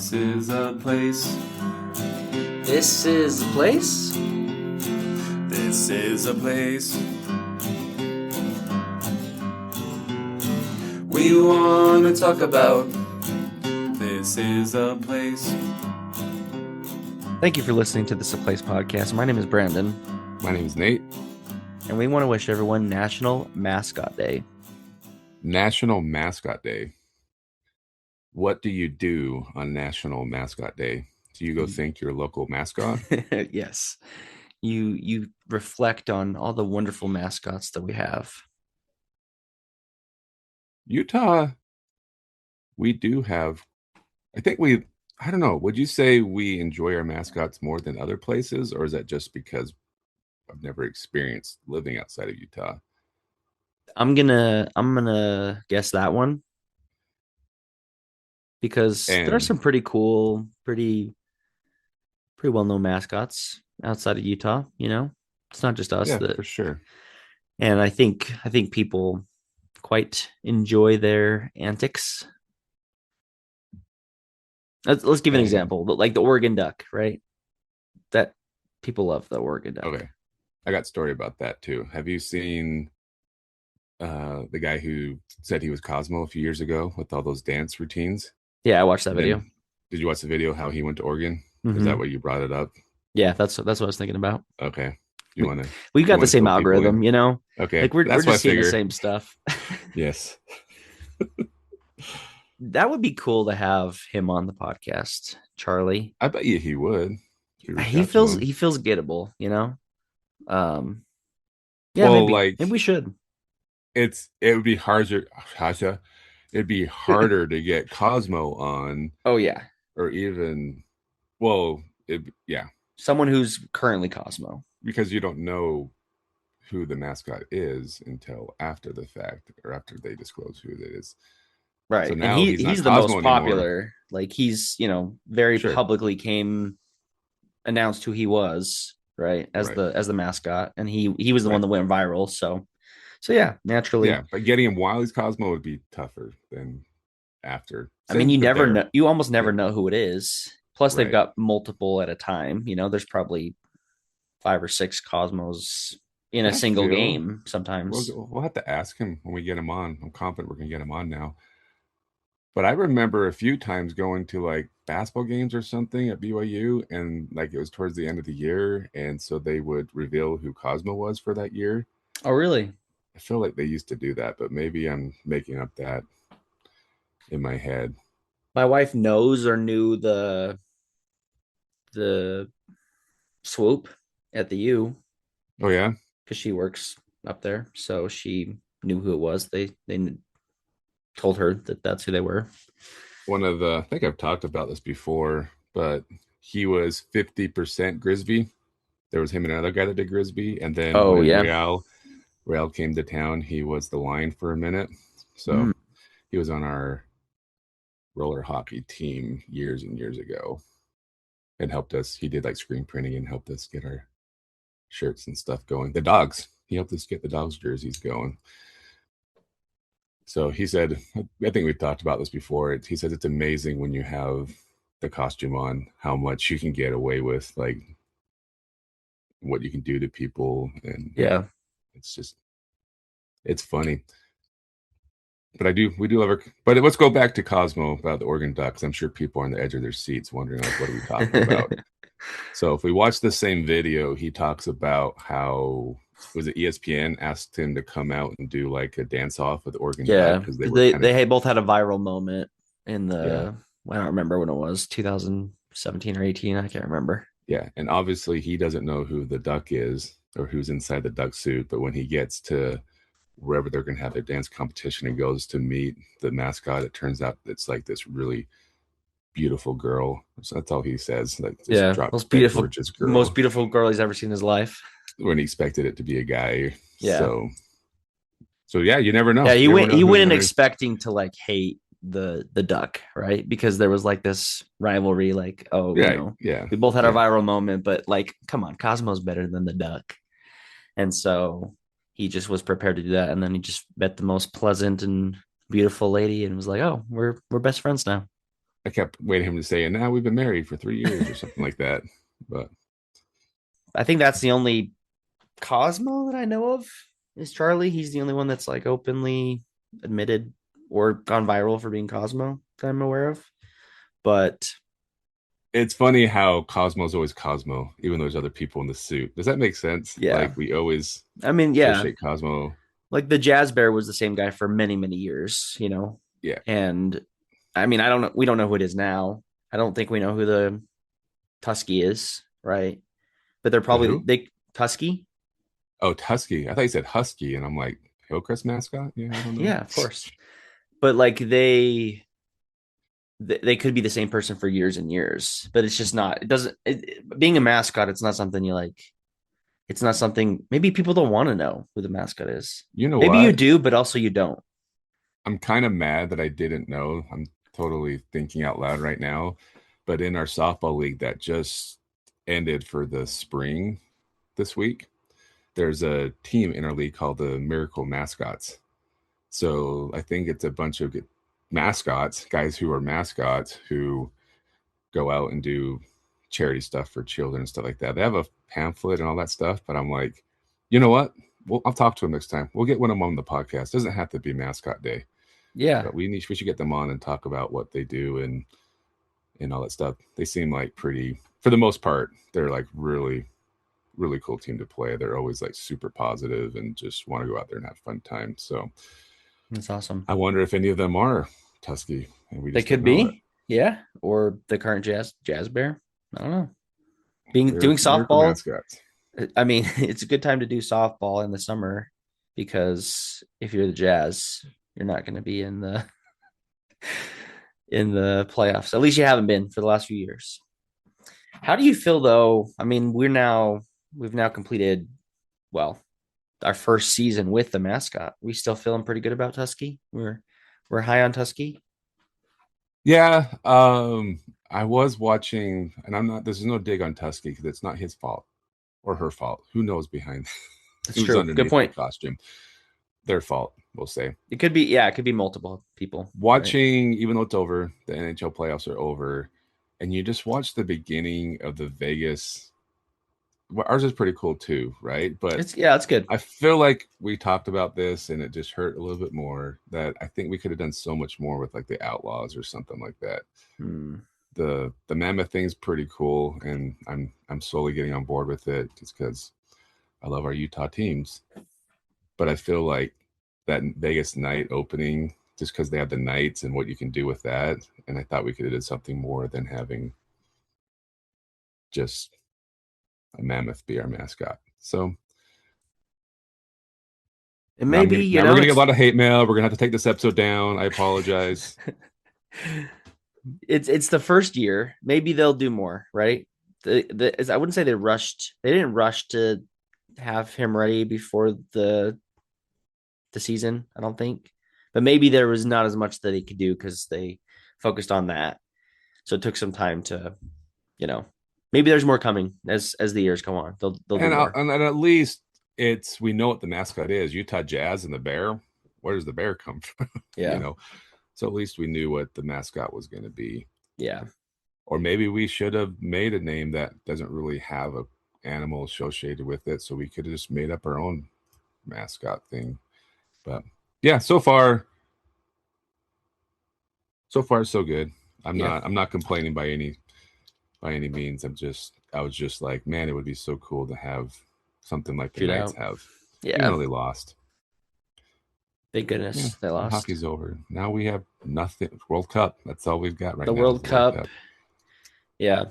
This is a place. This is a place? This is a place. We want to talk about. This is a place. Thank you for listening to This Is a Place podcast. My name is Brandon. My name is Nate. And we want to wish everyone National Mascot Day. National Mascot Day. What do you do on National Mascot Day? Do you go thank your local mascot? Yes. You reflect on all the wonderful mascots that we have. Utah, we do have, I don't know, would you say we enjoy our mascots more than other places, or is that just because I've never experienced living outside of Utah? I'm gonna guess that one. Because there are some pretty cool, pretty well-known mascots outside of Utah, you know? It's not just us. Yeah, for sure. And I think people quite enjoy their antics. Let's give an example. Like the Oregon Duck, right? That people love the Oregon Duck. Okay. I got a story about that too. Have you seen the guy who said he was Cosmo a few years ago with all those dance routines? Yeah, I watched that video. Did you watch the video how he went to Oregon? Mm-hmm. Is that what you brought it up? Yeah, that's what I was thinking about. Okay. You want to? We've got the same algorithm, you know? Okay. Like we're just seeing the same stuff. Yes. That would be cool to have him on the podcast, Charlie. I bet you he would. He feels gettable, you know? Yeah, well, maybe we should. It would be harder. It'd be harder to get Cosmo on. Oh yeah. Or even, someone who's currently Cosmo. Because you don't know who the mascot is until after the fact, or after they disclose who it is. Right. So now and he's the most popular. Anymore. Like he's, very publicly announced who he was, right? As the mascot. And he was the one that went viral. So yeah, naturally. Yeah, but getting him while he's Cosmo would be tougher than after. I mean, you never know. You almost never know who it is. Plus, they've got multiple at a time. There's probably 5 or 6 Cosmos in a single game sometimes. We'll have to ask him when we get him on. I'm confident we're going to get him on now. But I remember a few times going to like basketball games or something at BYU, and like it was towards the end of the year, and so they would reveal who Cosmo was for that year. Oh, really? I feel like they used to do that, but maybe I'm making up that in my head. My wife knows or knew the swoop at the U. Oh yeah, because she works up there, so she knew who it was. They told her that that's who they were. I think I've talked about this before, but he was 50% Grisby. There was him and another guy that did Grisby, and then Real came to town, he was the line for a minute. So he was on our roller hockey team years and years ago and helped us. He did like screen printing and helped us get our shirts and stuff going. The dogs, he helped us get the dogs jerseys going. So he said, I think we've talked about this before. He says it's amazing when you have the costume on, how much you can get away with, like what you can do to people. And it's funny. But we do love her. But let's go back to Cosmo about the Oregon Ducks. I'm sure people are on the edge of their seats wondering, like, what are we talking about? So if we watch the same video, he talks about how, was it ESPN asked him to come out and do like a dance off with Oregon Duck? Because they both had a viral moment in the, I don't remember when it was, 2017 or 18. I can't remember. Yeah. And obviously he doesn't know who the duck is or who's inside the duck suit. But when he gets to wherever they're going to have their dance competition and goes to meet the mascot, it turns out it's like this really beautiful girl. So that's all he says. Like this most beautiful girl he's ever seen in his life. When he expected it to be a guy. Yeah. So yeah, you never know. Yeah, he went in expecting to like hate the duck, right? Because there was like this rivalry, like, we both had our viral moment, but like, come on, Cosmo's better than the duck. And so he just was prepared to do that. And then he just met the most pleasant and beautiful lady and was like, oh, we're best friends now. I kept waiting him to say, and now we've been married for 3 years or something like that. But I think that's the only Cosmo that I know of is Charlie. He's the only one that's like openly admitted or gone viral for being Cosmo that I'm aware of. But it's funny how Cosmo's always Cosmo, even though there's other people in the suit. Does that make sense? Yeah. Like we always associate Cosmo. Like the Jazz Bear was the same guy for many, many years, Yeah. And I don't know. We don't know who it is now. I don't think we know who the Tusky is, right? But they're probably Tusky. Oh, Tusky. I thought you said Husky, and I'm like, Hillcrest mascot? Yeah, I don't know. Yeah, of course. But like they could be the same person for years and years, but it's just not. It doesn't. Being a mascot, it's not something you like. It's not something. Maybe people don't want to know who the mascot is. You know, maybe you do, but also you don't. I'm kind of mad that I didn't know. I'm totally thinking out loud right now. But in our softball league that just ended for the spring this week, there's a team in our league called the Miracle Mascots. So I think it's a bunch of mascots, guys who are mascots who go out and do charity stuff for children and stuff like that. They have a pamphlet and all that stuff, but I'm like, you know what? I'll talk to them next time. We'll get one of them on the podcast. It doesn't have to be mascot day. Yeah. But we should get them on and talk about what they do and all that stuff. They seem like pretty, for the most part, they're like really, really cool team to play. They're always like super positive and just want to go out there and have fun time. So that's awesome. I wonder if any of them are Tusky. And they could be, yeah, or the current Jazz Bear. I don't know. Doing softball. I mean, it's a good time to do softball in the summer because if you're the Jazz, you're not going to be in the playoffs. At least you haven't been for the last few years. How do you feel though? I mean, we've now completed our first season with the mascot. We still feeling pretty good about Tusky. We're high on Tusky. Yeah, I was watching, and I'm not. This is no dig on Tusky because it's not his fault or her fault. Who knows behind? That's true. Good point. Costume, their fault. We'll say it could be. Yeah, it could be multiple people watching. Right? Even though it's over, the NHL playoffs are over, and you just watch the beginning of the Vegas. Well, ours is pretty cool too, right? But it's good. I feel like we talked about this and it just hurt a little bit more that I think we could have done so much more with like the Outlaws or something like that. The Mammoth thing's pretty cool and I'm slowly getting on board with it just because I love our Utah teams. But I feel like that Vegas night opening, just because they have the nights and what you can do with that, and I thought we could have did something more than having just a mammoth be our mascot. So and maybe we're gonna get a lot of hate mail. We're gonna have to take this episode down. I apologize. It's the first year. Maybe they'll do more, right? I wouldn't say they rushed. They didn't rush to have him ready before the season. I don't think, but maybe there was not as much that he could do because they focused on that. So it took some time to, maybe there's more coming as the years go on. They'll do more. And at least we know what the mascot is. Utah Jazz and the bear. Where does the bear come from? Yeah. So at least we knew what the mascot was going to be. Yeah. Or maybe we should have made a name that doesn't really have a animal associated with it. So we could have just made up our own mascot thing. But yeah, so far so good. I'm not complaining by any means. I was just like, man, it would be so cool to have something like the Knights have. Yeah. Even though they lost. Thank goodness they lost. Hockey's over. Now we have nothing. World Cup. That's all we've got right now. The World Cup. Yeah.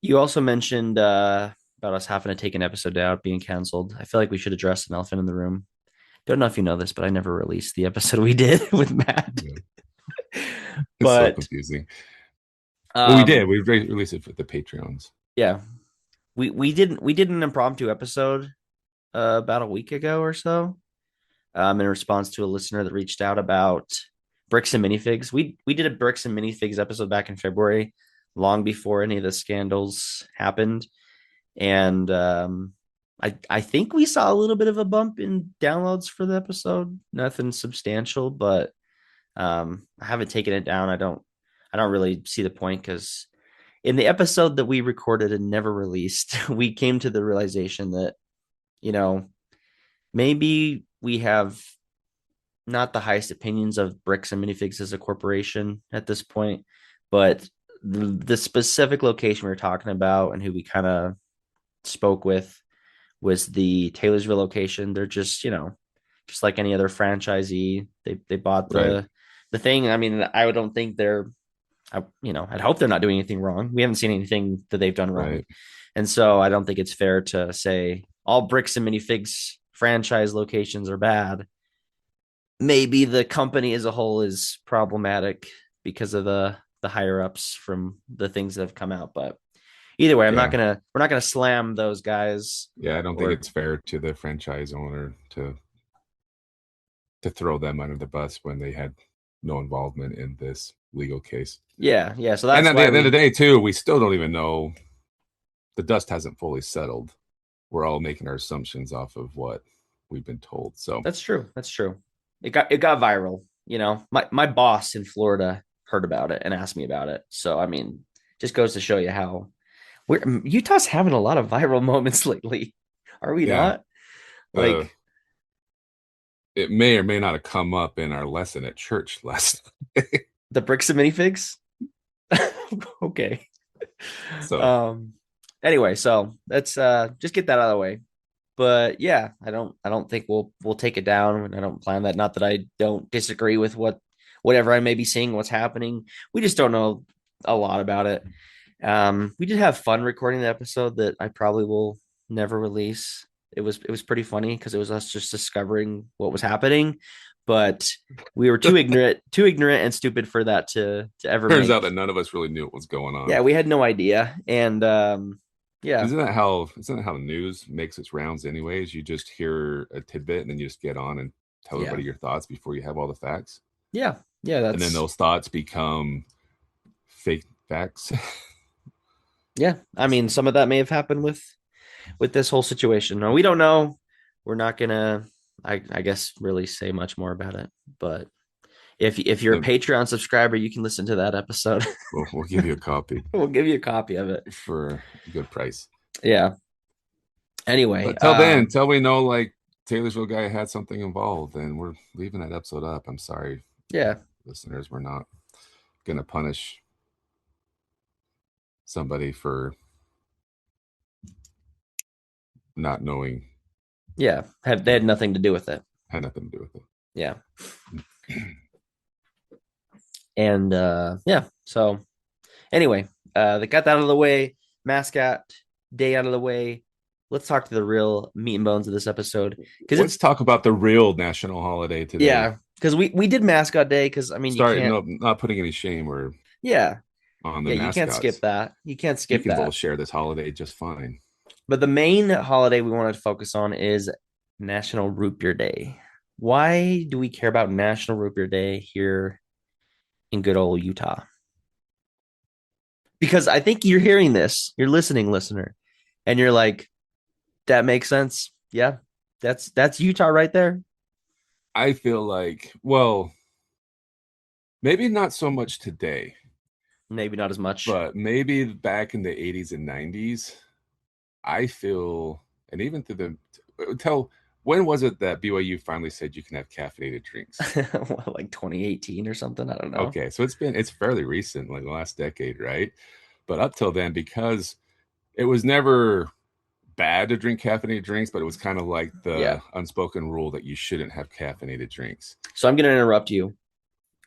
You also mentioned about us having to take an episode out being canceled. I feel like we should address an elephant in the room. Don't know if you know this, but I never released the episode we did with Matt. Yeah. It's so confusing. Well, we did. We released it for the Patreons. Yeah. We did an impromptu episode about a week ago or so. In response to a listener that reached out about bricks and minifigs. We did a bricks and minifigs episode back in February, long before any of the scandals happened. And I think we saw a little bit of a bump in downloads for the episode. Nothing substantial, but I haven't taken it down. I don't really see the point because in the episode that we recorded and never released, we came to the realization that, you know, maybe we have not the highest opinions of Bricks and Minifigs as a corporation at this point, but the specific location we were talking about and who we kind of spoke with was the Taylorsville location. They're just, just like any other franchisee. They bought the thing. I mean, I don't think I'd hope they're not doing anything wrong. We haven't seen anything that they've done wrong. Right. And so I don't think it's fair to say all Bricks and Minifigs franchise locations are bad. Maybe the company as a whole is problematic because of the higher ups from the things that have come out. But either way, we're not gonna slam those guys. Yeah, I don't think it's fair to the franchise owner to throw them under the bus when they had no involvement in this legal case. Yeah. So that's and at the end of the day, too, we still don't even know. The dust hasn't fully settled. We're all making our assumptions off of what we've been told. So that's true. It got viral. My boss in Florida heard about it and asked me about it. So I mean, just goes to show you how Utah's having a lot of viral moments lately. Are we not? It may or may not have come up in our lesson at church last night. The Bricks and Minifigs? Okay. So anyway, so let's just get that out of the way. But yeah, I don't think we'll take it down, and I don't plan that. Not that I don't disagree with whatever I may be seeing, what's happening. We just don't know a lot about it. We did have fun recording the episode that I probably will never release. It was pretty funny because it was us just discovering what was happening, but we were too ignorant and stupid for that to ever. Turns out that none of us really knew what was going on. Yeah, we had no idea, and yeah. Isn't that how the news makes its rounds anyways? You just hear a tidbit and then you just get on and tell everybody your thoughts before you have all the facts. Yeah. And then those thoughts become fake facts. Yeah. I mean, some of that may have happened with this whole situation. No, we don't know. We're not gonna, I guess, really say much more about it. But if you're a Patreon subscriber, you can listen to that episode. We'll give you a copy. We'll give you a copy of it for a good price. Yeah. Anyway, but till we know like Taylorsville guy had something involved, and we're leaving that episode up. I'm sorry. Yeah, listeners, we're not gonna punish somebody for not knowing. Yeah, they had nothing to do with it. Had nothing to do with it. Yeah. And yeah, so anyway, they got that out of the way. Mascot day out of the way. Let's talk to the real meat and bones of this episode. Because let's talk about the real national holiday today. Yeah, because we did mascot day. Because I mean, not putting any shame or on the mascots. You can't skip that. You can't skip that. You can both share this holiday just fine. But the main holiday we wanted to focus on is National Root Beer Day. Why do we care about National Root Beer Day here in good old Utah? Because I think you're hearing this, you're listening, listener, and you're like, that makes sense. Yeah, that's Utah right there. I feel like, well, maybe not so much today. Maybe not as much. But maybe back in the 80s and 90s, I feel, and even through when was it that BYU finally said you can have caffeinated drinks? Like 2018 or something? I don't know. Okay, so it's fairly recent, like the last decade, right? But up till then, because it was never bad to drink caffeinated drinks, but it was kind of like the unspoken rule that you shouldn't have caffeinated drinks. So I'm going to interrupt you.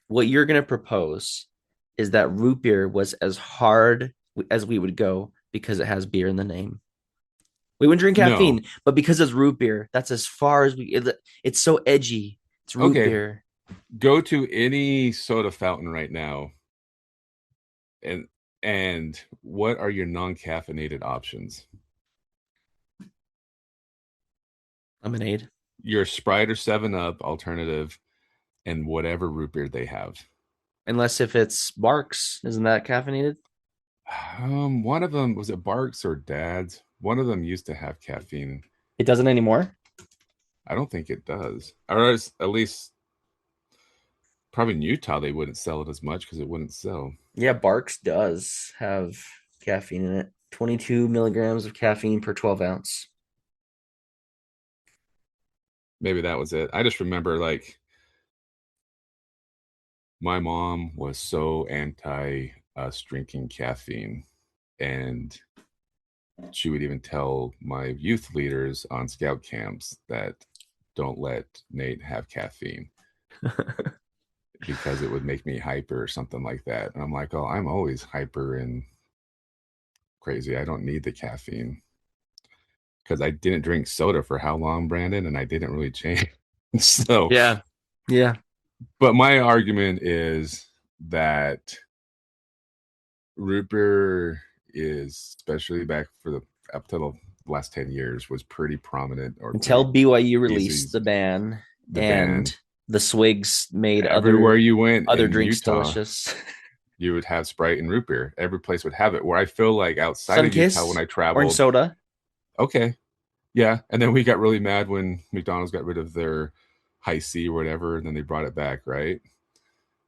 What you're going to propose is that root beer was as hard as we would go because it has beer in the name. We wouldn't drink caffeine, but because it's root beer, that's as far as it's so edgy. It's root beer. Go to any soda fountain right now, and what are your non-caffeinated options? Lemonade. Your Sprite or 7-Up alternative, and whatever root beer they have. Unless if it's Barks, isn't that caffeinated? One of them, was it Barks or Dad's? One of them used to have caffeine. It doesn't anymore? I don't think it does. Or at least probably in Utah they wouldn't sell it as much because it wouldn't sell. Yeah, Barks does have caffeine in it. 22 milligrams of caffeine per 12 ounce. Maybe that was it. I just remember like my mom was so anti us drinking caffeine, and she would even tell my youth leaders on scout camps that don't let Nate have caffeine because it would make me hyper or something like that. And I'm like, oh, I'm always hyper and crazy. I don't need the caffeine. Because I didn't drink soda for how long, Brandon, and I didn't really change. So yeah. But my argument is that root beer is, especially back for the up to the last 10 years, was pretty prominent. Or until BYU released the ban, the swigs made everywhere you went other in drinks Utah, delicious. You would have Sprite and root beer. Every place would have it. Where I feel like outside of Utah, when I traveled, orange soda. Okay. Yeah. And then we got really mad when McDonald's got rid of their high C or whatever, and then they brought it back, right?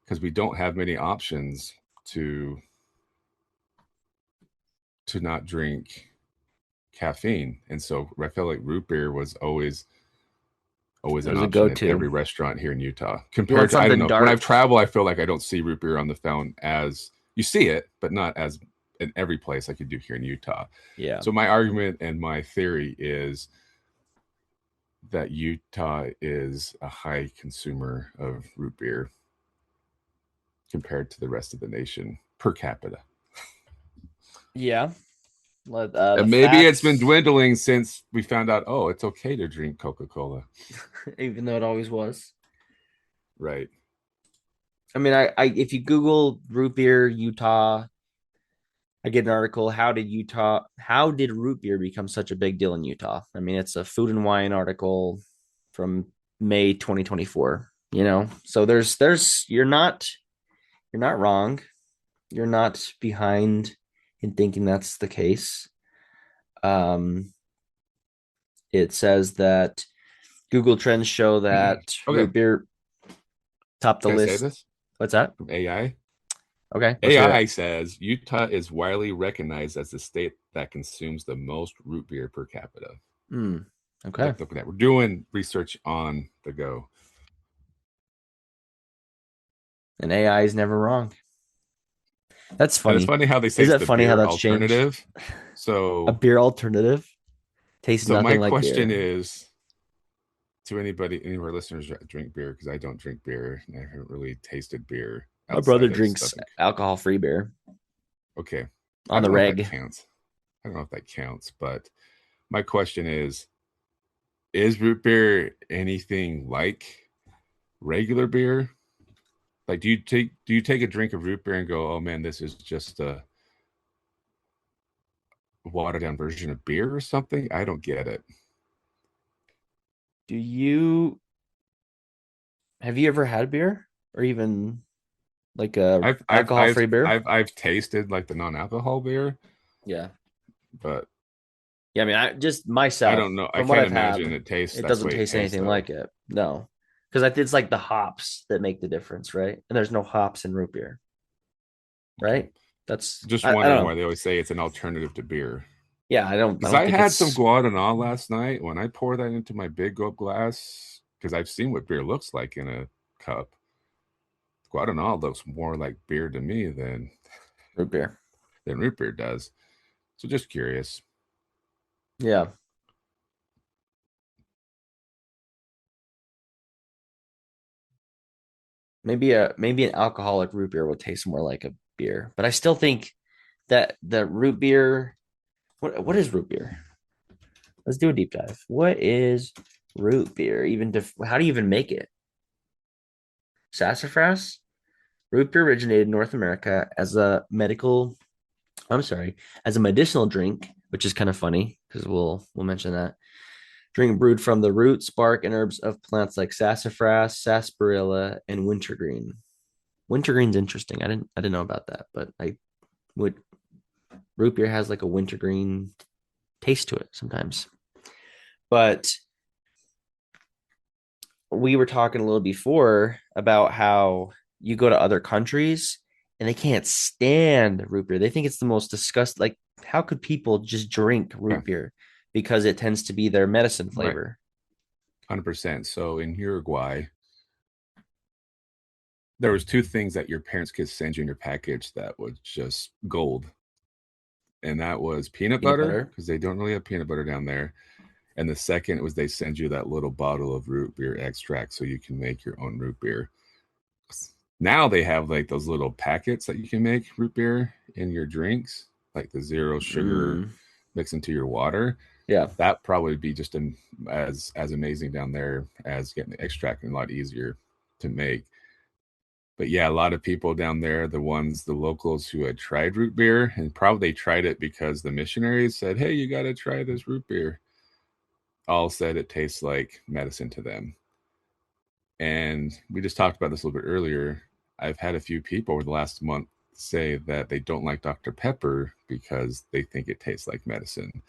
Because we don't have many options to not drink caffeine. And so I felt like root beer was always an option at every restaurant here in Utah. Compared to, I don't know, when I've traveled, I feel like I don't see root beer on the fountain as you see it, but not as in every place like you do here in Utah. Yeah. So my argument and my theory is that Utah is a high consumer of root beer compared to the rest of the nation per capita. Yeah. And maybe it's been dwindling since we found out, oh, it's okay to drink Coca-Cola. Even though it always was. Right. I mean, I if you Google root beer Utah, I get an article. How did root beer become such a big deal in Utah? I mean, it's a Food and Wine article from May 2024. So you're not wrong. You're not behind in thinking that's the case. It says that Google Trends show that root beer topped the list. Say this? What's that? From AI. Okay. AI says Utah is widely recognized as the state that consumes the most root beer per capita. Okay. Look at that. We're doing research on the go. And AI is never wrong. That's funny. And it's funny how they say it's the funny beer how that's alternative. Changed? So a beer alternative tastes nothing like beer. So my question is, to any of our listeners that drink beer, because I don't drink beer and I haven't really tasted beer. My brother drinks alcohol-free beer. Okay. On the reg. I don't know if that counts, but my question is root beer anything like regular beer? Like, do you take a drink of root beer and go, oh man, this is just a watered down version of beer or something? I don't get it. Have you ever had beer or even like alcohol-free beer? I've tasted like the non-alcohol beer. Yeah. But yeah, I mean, I just myself. I don't know. I can't imagine it tastes. It doesn't taste anything like it. No, because it's like the hops that make the difference, right? And there's no hops in root beer, right? Okay. That's just wondering why they always say it's an alternative to beer. Yeah, I don't. Because I had some Guadalajara last night. When I pour that into my big gulp glass, because I've seen what beer looks like in a cup. Guadalajara looks more like beer to me than root beer. Than root beer does. So just curious. Yeah. Maybe an alcoholic root beer will taste more like a beer, but I still think that the root beer. What is root beer? Let's do a deep dive. What is root beer? How do you even make it? Sassafras. Root beer originated in North America as a medicinal drink, which is kind of funny because we'll mention that. Drink brewed from the roots, bark, and herbs of plants like sassafras, sarsaparilla, and wintergreen. Wintergreen's interesting. I didn't know about that, but root beer has like a wintergreen taste to it sometimes. But we were talking a little before about how you go to other countries and they can't stand root beer. They think it's the most disgusting. Like, how could people just drink Yeah, root beer? Because it tends to be their medicine right. flavor. 100%. So in Uruguay, there was two things that your parents could send you in your package that was just gold. And that was peanut butter, because they don't really have peanut butter down there. And the second was they send you that little bottle of root beer extract so you can make your own root beer. Now they have like those little packets that you can make root beer in your drinks, like the zero sugar mix into your water. Yeah, that probably be just as amazing down there as getting the extract, and a lot easier to make. But yeah, a lot of people down there, the locals who had tried root beer, and probably tried it because the missionaries said, "Hey, you got to try this root beer," all said it tastes like medicine to them. And we just talked about this a little bit earlier. I've had a few people over the last month say that they don't like Dr. Pepper because they think it tastes like medicine,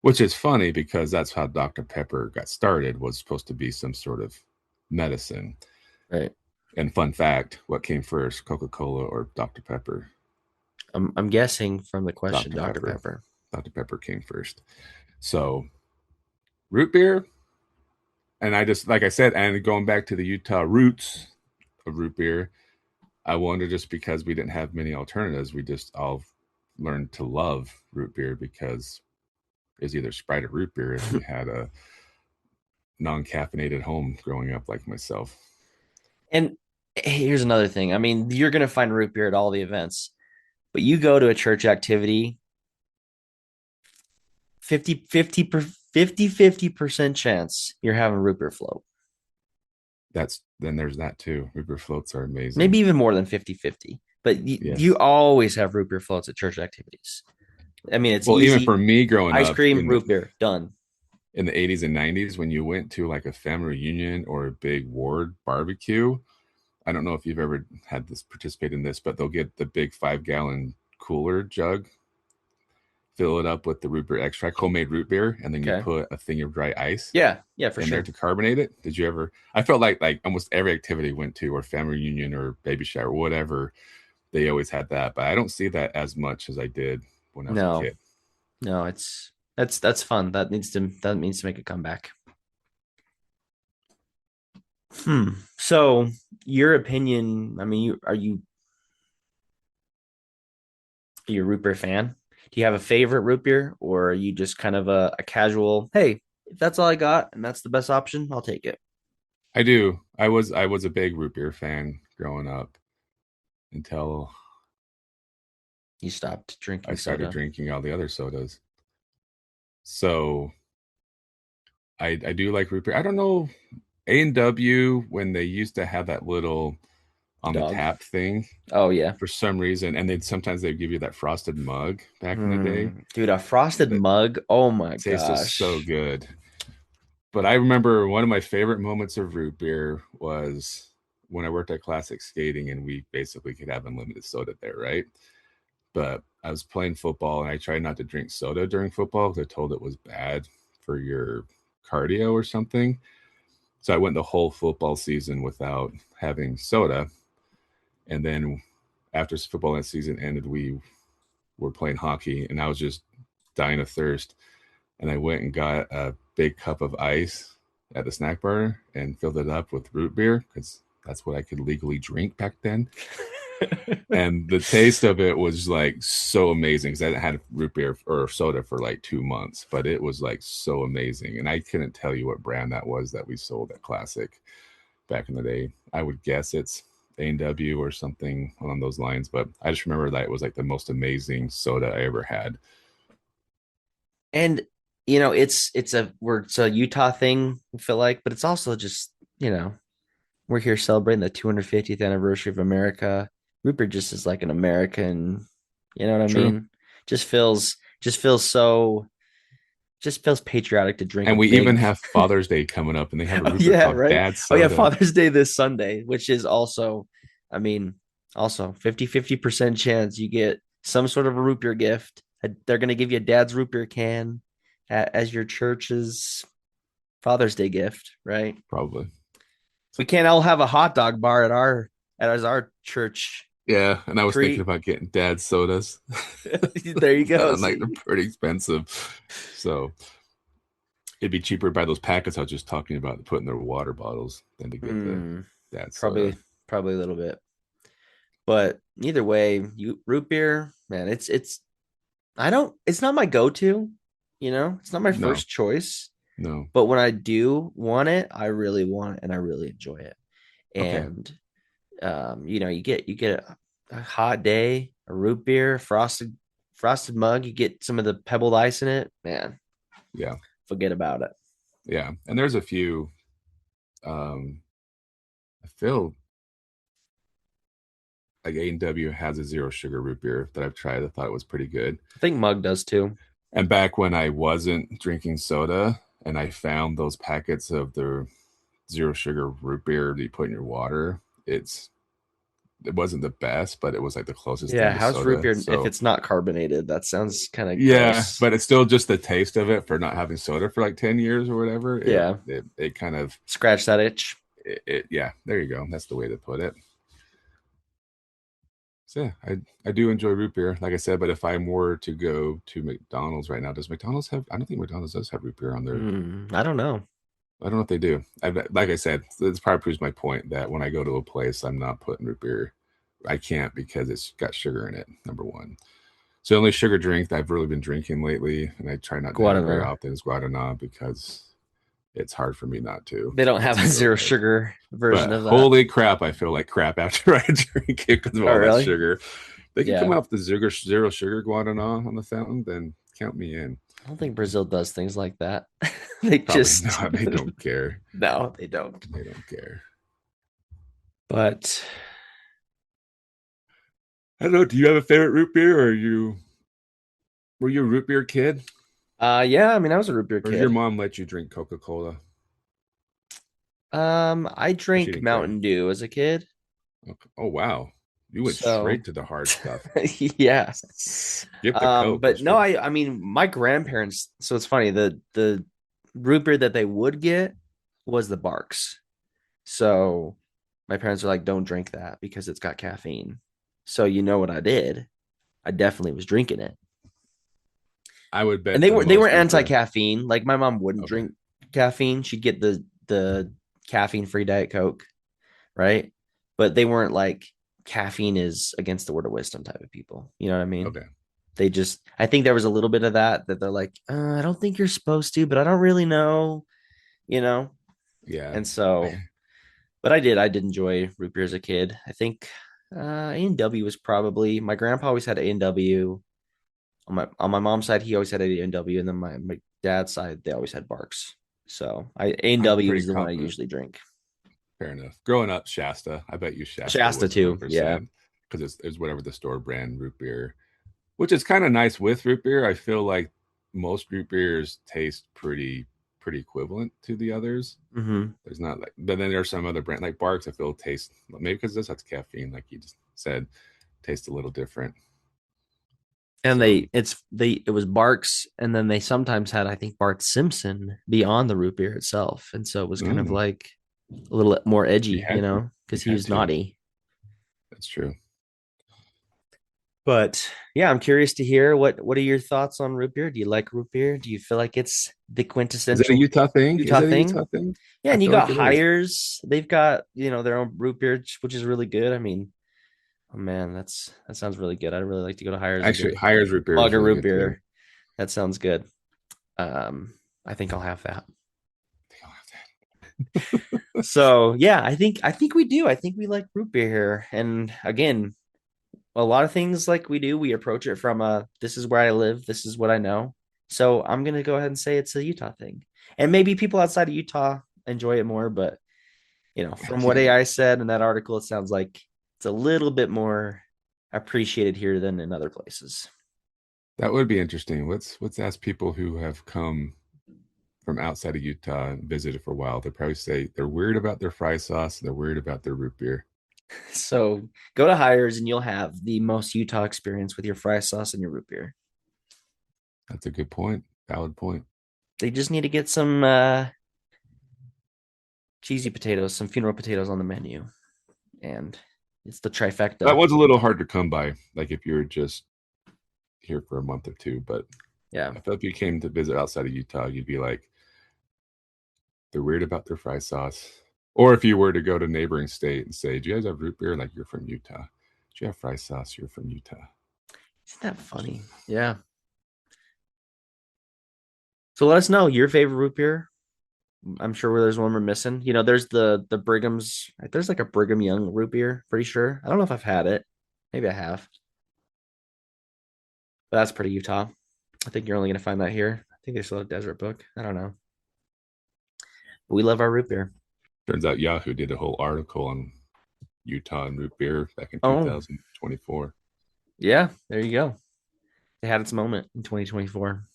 which is funny because that's how Dr. Pepper got started, was supposed to be some sort of medicine. right. And fun fact, what came first, Coca-Cola or Dr. Pepper? I'm guessing from the question, Dr. Pepper. Dr. Pepper came first. So root beer, and I just, like I said, and going back to the Utah roots of root beer, I wonder, just because we didn't have many alternatives, we just all learned to love root beer because it was either Sprite or root beer if you had a non-caffeinated home growing up like myself. And here's another thing. I mean, you're going to find root beer at all the events, but you go to a church activity, 50% chance you're having root beer float. Then there's that too. Root beer floats are amazing. Maybe even more than 50-50. But you always have root beer floats at church activities. I mean, it's easy. Even for me growing up, ice cream, cream, root beer, done. In the 80s and 90s, when you went to like a family reunion or a big ward barbecue, I don't know if you've ever had this participate in this, but they'll get the big 5-gallon cooler jug, fill it up with the root beer extract, homemade root beer, and then you put a thing of dry ice. Yeah, for in sure. there to carbonate it. Did you ever? I felt like almost every activity went to, or family reunion or baby shower, or whatever, they always had that. But I don't see that as much as I did when I was a kid. No, that's fun. That needs to make a comeback. So your opinion, I mean, are you a root beer fan? Do you have a favorite root beer, or are you just kind of a casual, hey, if that's all I got and that's the best option, I'll take it? I do. I was a big root beer fan growing up until you stopped drinking I started drinking all the other sodas. So I do like root beer. I don't know, A&W, when they used to have that little on the tap thing. Oh yeah. For some reason, and they'd give you that frosted mug back in the day. Dude, a frosted mug. Oh my gosh. Tastes so good. But I remember one of my favorite moments of root beer was when I worked at Classic Skating, and we basically could have unlimited soda there, right? But I was playing football, and I tried not to drink soda during football because I told it was bad for your cardio or something. So I went the whole football season without having soda. And then after football that season ended, we were playing hockey, and I was just dying of thirst. And I went and got a big cup of ice at the snack bar and filled it up with root beer because that's what I could legally drink back then. And the taste of it was like so amazing because I hadn't had root beer or soda for like 2 months, but it was like so amazing. And I couldn't tell you what brand that was that we sold at Classic back in the day. I would guess it's A&W or something along those lines, but I just remember that it was like the most amazing soda I ever had. And it's a Utah thing, I feel like, but it's also just, we're here celebrating the 250th anniversary of America. Root beer just is like an American, you know what I mean? Just feels patriotic to drink. And we even have Father's Day coming up, and they have a root beer called Dad's Soda. Oh yeah, Father's Day this Sunday, which is also, I mean, also 50% chance you get some sort of a root beer gift. They're going to give you a Dad's root beer can as your church's Father's Day gift, right? Probably. We can't all have a hot dog bar at our church. Yeah, and I was treat. thinking about getting Dad's sodas. There you go. Like they're pretty expensive, so it'd be cheaper to buy those packets I was just talking about to put in their water bottles than to get the Dad's soda. Probably a little bit. But either way, root beer, man, it's not my go-to, it's not my first choice. No. But when I do want it, I really want it and I really enjoy it. And you get a hot day, a root beer, frosted mug, you get some of the pebbled ice in it, man. Yeah. Forget about it. Yeah. And there's a few I feel like A&W has a zero sugar root beer that I've tried. I thought it was pretty good. I think Mug does too. And back when I wasn't drinking soda and I found those packets of the zero sugar root beer that you put in your water, it wasn't the best, but it was like the closest thing to how's soda. Root beer if it's not carbonated? That sounds kind of gross. But it's still just the taste of it for not having soda for like 10 years or whatever. It kind of scratch that itch. Yeah, there you go. That's the way to put it. So yeah, I do enjoy root beer, like I said. But if I were to go to McDonald's right now, does McDonald's have? I don't think McDonald's does have root beer on there. I don't know. I don't know if they do. Like I said, this probably proves my point that when I go to a place, I'm not putting root beer. I can't because it's got sugar in it. Number one. So the only sugar drink that I've really been drinking lately, and I try not to have it very often, is Guaraná because it's hard for me not to. They don't have a zero sugar version of that. Holy crap, I feel like crap after I drink it because of all that sugar. They can come out with the zero sugar Guaraná on the fountain, then count me in. I don't think Brazil does things like that. They just not. They don't care. No, they don't. They don't care. But I don't know. Do you have a favorite root beer, or were you a root beer kid? Yeah, I mean, I was a root beer kid. Or did your mom let you drink Coca-Cola? I drank Mountain Dew as a kid. Okay. Oh wow, you went straight to the hard stuff. Yeah. Skip the Coke. But no, I mean, my grandparents. So it's funny. The root beer that they would get was the Barks. So my parents were like, "Don't drink that because it's got caffeine." So you know what I did? I definitely was drinking it. I would bet. And they were anti-caffeine. Like my mom wouldn't drink caffeine. She'd get the caffeine-free Diet Coke, right? But they weren't like caffeine is against the word of wisdom type of people. You know what I mean? Okay. I think there was a little bit of that they're like, I don't think you're supposed to, but I don't really know, Yeah. And so, but I did enjoy root beer as a kid. I think A&W was probably, my grandpa always had A&W. On my mom's side, he always had A&W, and then my dad's side, they always had Barks. So A&W is the one I usually drink. Fair enough. Growing up, Shasta. I bet you Shasta too. 100%. Yeah, because it's whatever the store brand root beer, which is kind of nice with root beer. I feel like most root beers taste pretty equivalent to the others. Mm-hmm. There's not like, but then there's some other brand like Barks. I feel taste maybe because this has caffeine, like you just said, tastes a little different. And it was Barks, and then they sometimes had, I think, Bart Simpson beyond the root beer itself, and so it was kind of like a little more edgy, because he was naughty. That's true. But yeah, I'm curious to hear what are your thoughts on root beer? Do you like root beer? Do you feel like it's the quintessential? Is it a Utah thing? Utah thing? Yeah, and you got Hires. They've got their own root beer, which is really good. I mean, oh man, that sounds really good. I'd really like to go to Hires. Actually, Hires root beer. Mug of root beer. Too. That sounds good. I think I'll have that. So yeah, I think we do. I think we like root beer here. And again, a lot of things like we do, we approach it from this is where I live, this is what I know. So I'm gonna go ahead and say it's a Utah thing. And maybe people outside of Utah enjoy it more, but from what AI said in that article, it sounds like it's a little bit more appreciated here than in other places. That would be interesting. Let's ask people who have come from outside of Utah and visited for a while. They'll probably say they're weird about their fry sauce and they're weird about their root beer. So go to Hires and you'll have the most Utah experience with your fry sauce and your root beer. That's a good point. Valid point. They just need to get some cheesy potatoes, some funeral potatoes on the menu, and it's the trifecta. That one's a little hard to come by, like if you're just here for a month or two. But yeah, I feel if you came to visit outside of Utah, you'd be like, they're weird about their fry sauce. Or if you were to go to neighboring state and say, do you guys have root beer? Like, you're from Utah. Do you have fry sauce? You're from Utah. Isn't that funny? Yeah. So let us know your favorite root beer. I'm sure there's one we're missing. You know, there's the Brigham's. There's like a Brigham Young root beer. Pretty sure. I don't know if I've had it. Maybe I have. But that's pretty Utah. I think you're only gonna find that here. I think they still have Desert Book. I don't know. But we love our root beer. Turns out Yahoo did a whole article on Utah and root beer back in 2024. Yeah, there you go. It had its moment in 2024.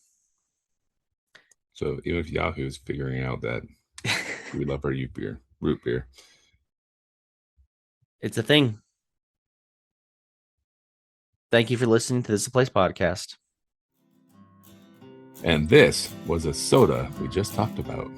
So even if Yahoo is figuring out that we love our root beer, it's a thing. Thank you for listening to This Place podcast. And this was a soda we just talked about.